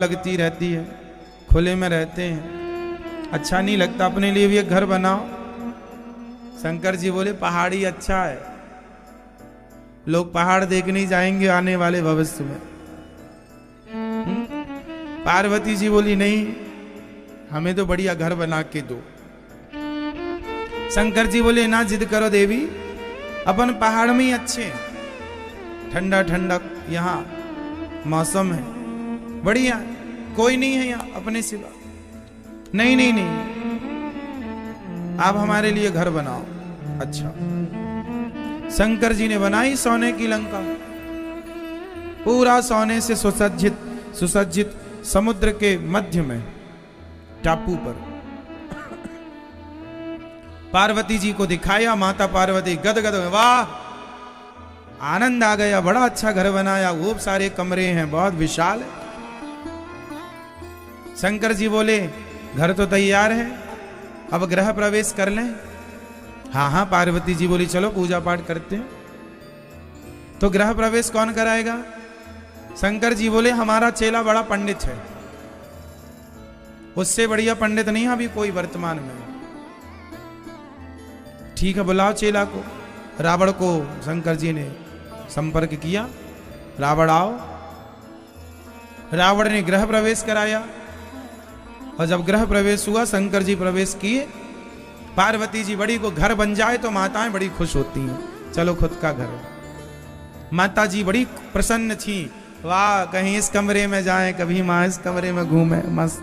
लगती रहती है, खुले में रहते हैं, अच्छा नहीं लगता, अपने लिए भी एक घर बनाओ। शंकर जी बोले पहाड़ी अच्छा है, लोग पहाड़ देखने जाएंगे आने वाले भविष्य में। पार्वती जी बोली नहीं, हमें तो बढ़िया घर बना के दो। शंकर जी बोले ना जिद करो देवी, अपन पहाड़ में ही अच्छे हैं, ठंडा ठंडा यहाँ मौसम है, बढ़िया, कोई नहीं है यहाँ अपने सिवा। नहीं नहीं नहीं, आप हमारे लिए घर बनाओ। अच्छा, शंकर जी ने बनाई सोने की लंका, पूरा सोने से सुसज्जित सुसज्जित, समुद्र के मध्य में टापू पर पार्वती जी को दिखाया। माता पार्वती गदगद में, वाह, आनंद आ गया, बड़ा अच्छा घर बनाया, खूब सारे कमरे हैं, बहुत विशाल है। शंकर जी बोले घर तो तैयार है, अब गृह प्रवेश कर लें। हाँ हाँ, पार्वती जी बोली चलो पूजा पाठ करते हैं। तो गृह प्रवेश कौन कराएगा? शंकर जी बोले हमारा चेला बड़ा पंडित है, उससे बढ़िया पंडित नहीं अभी कोई वर्तमान में। ठीक है, बुलाओ चेला को। रावण को शंकर जी ने संपर्क किया, रावण आओ। रावण ने गृह प्रवेश कराया, और जब गृह प्रवेश हुआ, शंकर जी प्रवेश किए। पार्वती जी बड़ी को घर बन जाए तो माताएं बड़ी खुश होती हैं, चलो खुद का घर। माता जी बड़ी प्रसन्न थी, वाह, कहीं इस कमरे में जाएं, कभी मां इस कमरे में घूमे, मस्त।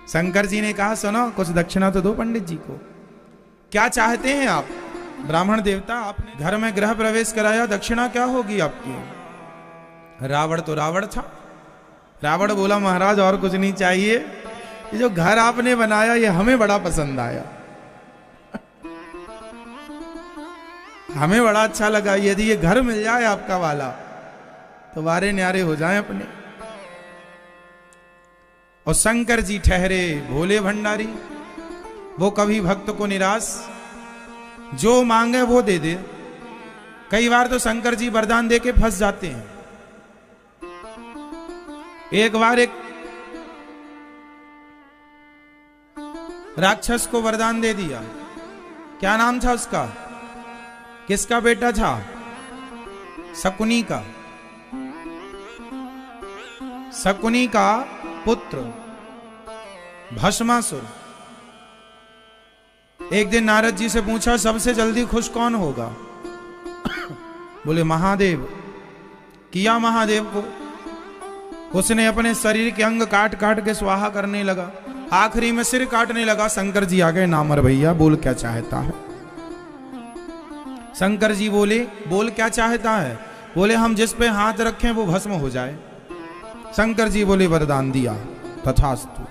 शंकर जी ने कहा सुनो, कुछ दक्षिणा तो दो पंडित जी को। क्या चाहते हैं आप? ब्राह्मण देवता, आपने घर में गृह प्रवेश कराया, दक्षिणा क्या होगी आपकी? रावण तो रावण था, रावण बोला महाराज और कुछ नहीं चाहिए, ये जो घर आपने बनाया ये हमें बड़ा पसंद आया, हमें बड़ा अच्छा लगा, यदि ये घर मिल जाए आपका वाला तो वारे न्यारे हो जाएं अपने। और शंकर जी ठहरे भोले भंडारी, वो कभी भक्त को निराश, जो मांगे वो दे दे। कई बार तो शंकर जी वरदान दे के फंस जाते हैं। एक बार एक राक्षस को वरदान दे दिया, क्या नाम था उसका, किसका बेटा था? शकुनी का, शकुनी का पुत्र भस्मासुर। एक दिन नारद जी से पूछा सबसे जल्दी खुश कौन होगा? बोले महादेव। किया महादेव को, उसने अपने शरीर के अंग काट काट के स्वाहा करने लगा, आखिरी में सिर काटने लगा। शंकर जी आ गए, नामर भैया बोल क्या चाहता है? शंकर जी बोले बोल क्या चाहता है? बोले हम जिस पे हाथ रखें वो भस्म हो जाए। शंकर जी बोले वरदान दिया, तथास्तु।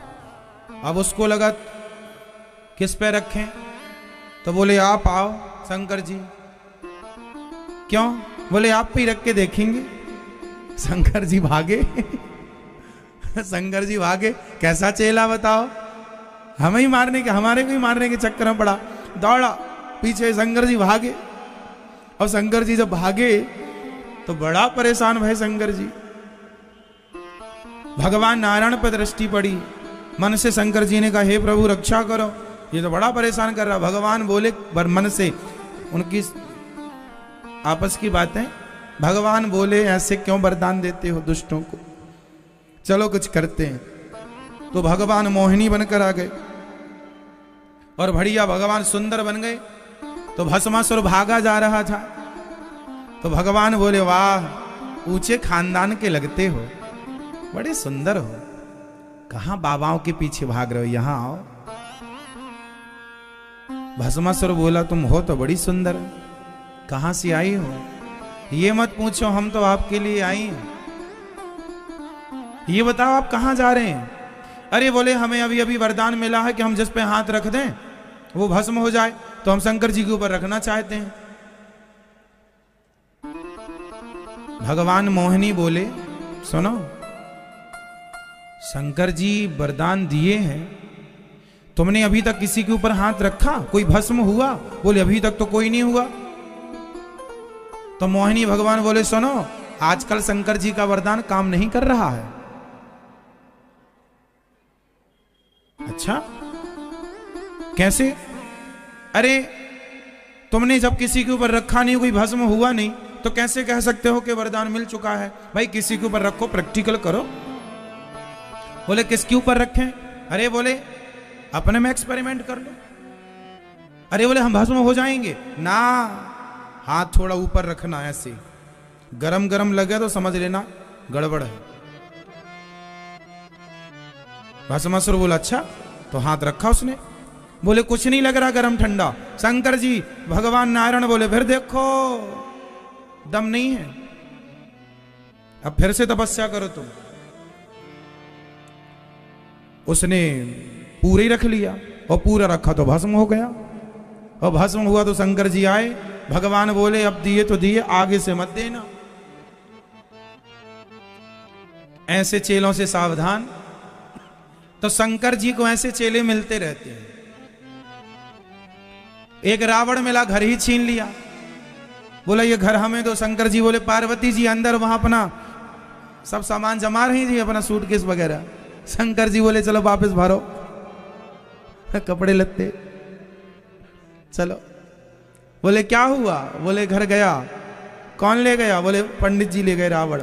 अब उसको लगा किस पे रखें, तो बोले आप आओ शंकर जी। क्यों? बोले आप पे ही रख के देखेंगे। शंकर जी भागे शंकर जी भागे, कैसा चेला बताओ, हमें ही मारने के, हमारे को ही मारने के चक्कर में पड़ा, दौड़ा पीछे, शंकर जी भागे। और शंकर जी जब भागे तो बड़ा परेशान भय शंकर जी। भगवान नारायण पर दृष्टि पड़ी, मन से शंकर जी ने कहा हे प्रभु रक्षा करो, ये तो बड़ा परेशान कर रहा। भगवान बोले मन से, उनकी आपस की बातें, भगवान बोले ऐसे क्यों वरदान देते हो दुष्टों को, चलो कुछ करते हैं। तो भगवान मोहिनी बनकर आ गए और बढ़िया भगवान सुंदर बन गए। तो भस्मासुर भागा जा रहा था, तो भगवान बोले वाह, ऊंचे खानदान के लगते हो, बड़े सुंदर हो, कहां बाबाओं के पीछे भाग रहे हो, यहां आओ। भस्मासुर बोला तुम हो तो बड़ी सुंदर, कहां से आई हो? ये मत पूछो, हम तो आपके लिए आई हैं। ये बताओ आप कहां जा रहे हैं? अरे बोले हमें अभी अभी वरदान मिला है कि हम जिस पे हाथ रख दें वो भस्म हो जाए, तो हम शंकर जी के ऊपर रखना चाहते हैं। भगवान मोहिनी बोले सुनो, शंकर जी वरदान दिए हैं, तुमने अभी तक किसी के ऊपर हाथ रखा, कोई भस्म हुआ? बोले अभी तक तो कोई नहीं हुआ। तो मोहिनी भगवान बोले सुनो, आजकल शंकर जी का वरदान काम नहीं कर रहा है, अच्छा कैसे? अरे तुमने जब किसी के ऊपर रखा नहीं, कोई भस्म हुआ नहीं, तो कैसे कह सकते हो कि वरदान मिल चुका है? भाई किसी के ऊपर रखो, प्रैक्टिकल करो। बोले किसके ऊपर रखें? अरे बोले अपने में एक्सपेरिमेंट कर लो। अरे बोले हम भस्म हो जाएंगे ना, हाथ थोड़ा ऊपर रखना, ऐसे गरम गरम लगे तो समझ लेना गड़बड़ है। भस्मासुर बोला अच्छा, तो हाथ रखा उसने। बोले कुछ नहीं लग रहा गरम ठंडा। शंकर जी भगवान नारायण बोले फिर देखो दम नहीं है, अब फिर से तपस्या करो तुम। उसने पूरे ही रख लिया, और पूरा रखा तो भस्म हो गया। और भस्म हुआ तो शंकर जी आए, भगवान बोले अब दिए तो दिए, आगे से मत देना। ऐसे चेलों से सावधान। तो शंकर जी को ऐसे चेले मिलते रहते हैं। एक रावण मिला, घर ही छीन लिया। बोला ये घर हमें दो। शंकर जी बोले पार्वती जी अंदर वहां अपना सब सामान जमा रही थी, अपना सूटकेस वगैरह। शंकर जी बोले चलो वापस भरो कपड़े लत्ते, चलो। बोले क्या हुआ? बोले घर गया। कौन ले गया? बोले पंडित जी ले गए, रावण।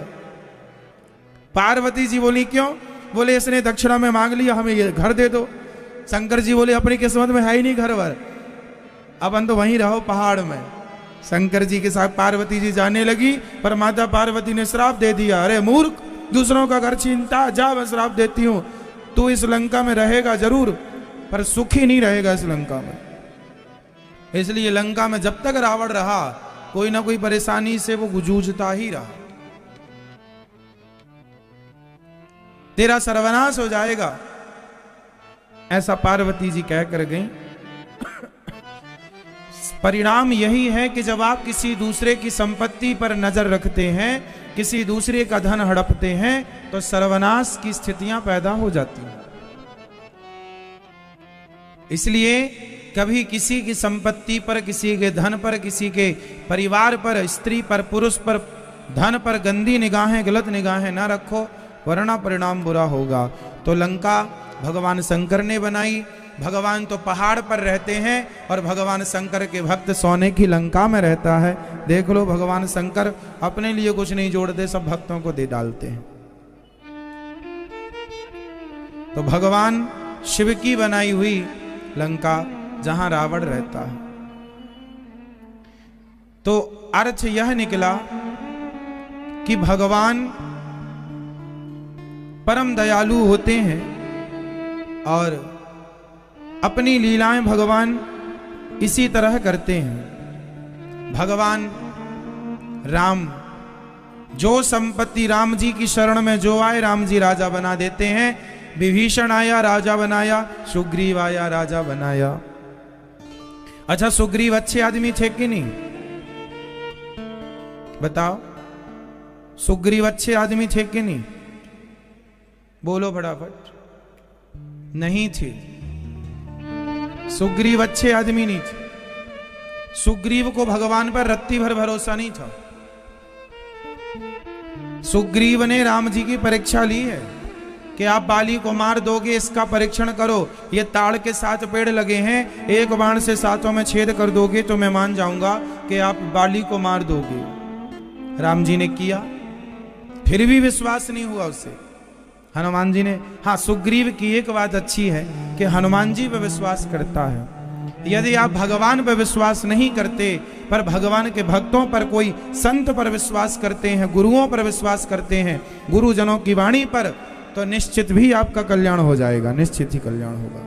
पार्वती जी बोली क्यों? बोले इसने दक्षिणा में मांग लिया, हमें ये घर दे दो। शंकर जी बोले अपनी किस्मत में है ही नहीं घर वर, अब तो वहीं रहो पहाड़ में। शंकर जी के साथ पार्वती जी जाने लगी, पर माता पार्वती ने श्राप दे दिया। अरे मूर्ख, दूसरों का घर छीनता, जा मैं श्राप देती हूं, तू इस लंका में रहेगा जरूर, पर सुखी नहीं रहेगा इस लंका में। इसलिए लंका में जब तक रावण रहा, कोई ना कोई परेशानी से वो जूझता ही रहा। तेरा सर्वनाश हो जाएगा, ऐसा पार्वती जी कहकर गई। परिणाम यही है कि जब आप किसी दूसरे की संपत्ति पर नजर रखते हैं, किसी दूसरे का धन हड़पते हैं, तो सर्वनाश की स्थितियां पैदा हो जाती हैं। इसलिए कभी किसी की संपत्ति पर, किसी के धन पर, किसी के परिवार पर, स्त्री पर, पुरुष पर, धन पर गंदी निगाहें, गलत निगाहें ना रखो, वरना परिणाम बुरा होगा। तो लंका भगवान शंकर ने बनाई। भगवान तो पहाड़ पर रहते हैं और भगवान शंकर के भक्त सोने की लंका में रहता है। देख लो, भगवान शंकर अपने लिए कुछ नहीं जोड़ते, सब भक्तों को दे डालते हैं। तो भगवान शिव की बनाई हुई लंका, जहां रावण रहता है। तो अर्थ यह निकला कि भगवान परम दयालु होते हैं और अपनी लीलाएं भगवान इसी तरह करते हैं। भगवान राम, जो संपत्ति राम जी की शरण में जो आए, राम जी राजा बना देते हैं। विभीषण आया राजा बनाया, सुग्रीव आया राजा बनाया। अच्छा, सुग्रीव अच्छे आदमी थे कि नहीं? बताओ, सुग्रीव अच्छे आदमी थे कि नहीं? बोलो फटाफट। नहीं थे, सुग्रीव अच्छे आदमी नहीं थे। सुग्रीव को भगवान पर रत्ती भर भरोसा नहीं था। सुग्रीव ने राम जी की परीक्षा ली है कि आप बाली को मार दोगे, इसका परीक्षण करो। ये ताड़ के 7 पेड़ लगे हैं, एक बाण से 7 में छेद कर दोगे तो मैं मान जाऊंगा कि आप बाली को मार दोगे। राम जी ने किया, फिर भी विश्वास नहीं हुआ उससे। हनुमान जी ने, हाँ, सुग्रीव की एक बात अच्छी है कि हनुमान जी पर विश्वास करता है। यदि आप भगवान पर विश्वास नहीं करते, पर भगवान के भक्तों पर, कोई संत पर विश्वास करते हैं, गुरुओं पर विश्वास करते हैं, गुरुजनों की वाणी पर, तो निश्चित भी आपका कल्याण हो जाएगा, निश्चित ही कल्याण होगा,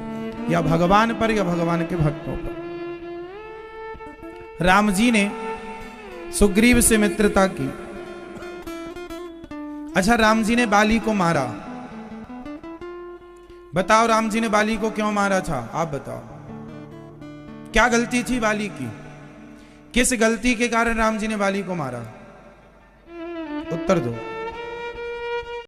या भगवान पर या भगवान के भक्तों पर। राम जी ने सुग्रीव से मित्रता की। अच्छा, राम जी ने बाली को मारा। बताओ, राम जी ने बाली को क्यों मारा था? आप बताओ, क्या गलती थी बाली की? किस गलती के कारण राम जी ने बाली को मारा? उत्तर दो।